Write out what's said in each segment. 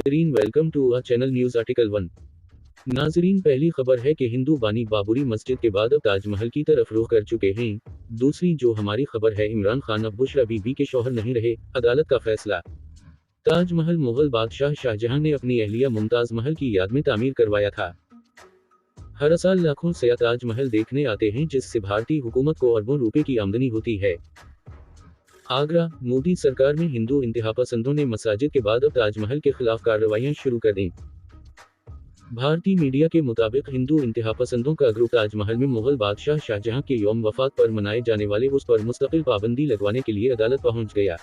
नाजरीन, welcome to a channel news article 1। नाजरीन, पहली खबर है कि हिंदू बानी बाबरी मस्जिद के बाद अब ताजमहल की तरफ रुख कर चुके हैं। दूसरी जो हमारी खबर है, इमरान खान अब बुशरा बीबी के शौहर नहीं रहे, अदालत का फैसला। ताजमहल मुगल बादशाह शाहजहां ने अपनी अहलिया मुमताज महल की याद में तामीर करवाया था। हर साल लाखों सयाह ताजमहल देखने आते हैं, जिससे भारतीय हुकूमत को अरबों रुपए की आमदनी होती है। आगरा, मोदी सरकार में हिंदू इंतहापसंदों ने मसाजिद के बाद अब ताजमहल के खिलाफ कार्रवाइयां शुरू कर दी। भारतीय मीडिया के मुताबिक हिंदू इंतहापसंदों का ग्रुप ताजमहल में मुगल बादशाह शाहजहां के यौम वफात पर मनाए जाने वाले उस पर मुस्तकिल पाबंदी लगवाने के लिए अदालत पहुंच गया।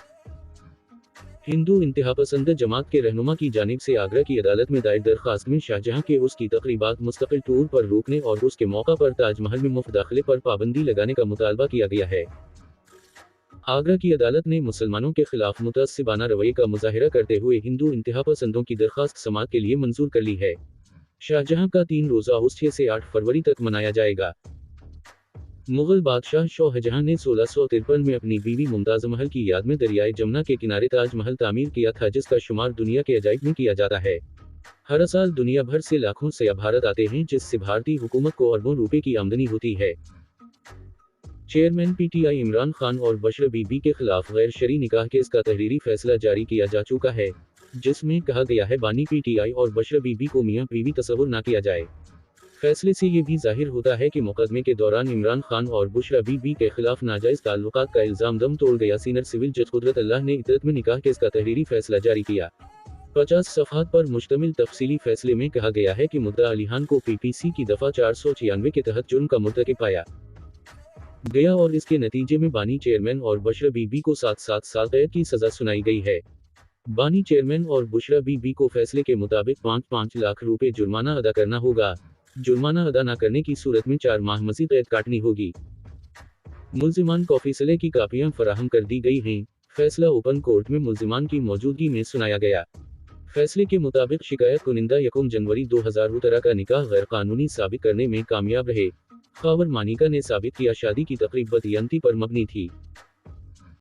हिंदू इंतहापसंद जमात के रहनुमा की जानिब से आगरा की अदालत में दायर दरखास्त में शाहजहां के उसकी तकरीबात मुस्तकिल टूर पर रोकने और उसके मौका पर ताजमहल में मुफ्त दाखिले पर पाबंदी लगाने का मुतालबा किया गया है। आगरा की अदालत ने मुसलमानों के खिलाफ मुतअस्सिबाना रवैये का मुजाहिरा करते हुए हिंदू इंतहापसंदों की दरखास्त समाअत के लिए मंजूर कर ली है। शाहजहां का 3 रोजा उर्स 6 से 8 फरवरी तक मनाया जाएगा। मुगल बादशाह शाहजहां ने 1653 में अपनी बीवी मुमताज महल की याद में दरियाए जमुना के किनारे ताजमहल तामीर किया था, जिसका शुमार दुनिया के अजायब में किया जाता है। हर साल दुनिया भर से लाखों सयाह भारत आते हैं, जिससे भारतीय हुकूमत को अरबों रुपए की आमदनी होती है। चेयरमैन पीटीआई इमरान खान और बशरा बीबी के खिलाफ गैर शरई निकाह केस का तहरीरी फैसला जारी किया जा चुका है, जिसमें कहा गया है बानी पीटीआई और बशरा बीबी को मियां बीवी तस्वुर न किया जाए। फैसले से ये भी जाहिर होता है कि मुकदमे के दौरान इमरान खान और बुशरा बीबी के खिलाफ नाजायज ताल्लुकात का इल्जाम दम तोड़ गया। सीनियर सिविल जज कुदरत अल्लाह ने इत्तत में निकाह केस का तहरीरी फैसला जारी किया। 50 सफ़हात पर मुश्तमिल तफसीली फैसले में कहा गया है कि मुद्दा अलीहान को पीपीसी की दफा 496 के तहत जुर्म का मुर्तकिब पाया गया और इसके नतीजे में बानी चेयरमैन और बशरा बीबी को 7-7 साल कैद की सजा सुनाई गई है। बानी चेयरमैन और बुशरा बीबी को फैसले के मुताबिक 5-5 लाख रुपए जुर्माना अदा करना होगा। जुर्माना अदा न करने की सूरत में 4 माह मजीद कैद काटनी होगी। मुल्जिमान को फैसले की कापियां फराहम कर दी गई हैं। फैसला ओपन कोर्ट में मुल्जिमान की मौजूदगी में सुनाया गया। फैसले के मुताबिक शिकायत कुनिंदा 1 जनवरी 2017 का निकाह गैर कानूनी साबित करने में कामयाब रहे। खावर मानिका ने साबित किया शादी की तकरीब बदयंती पर मबनी थी।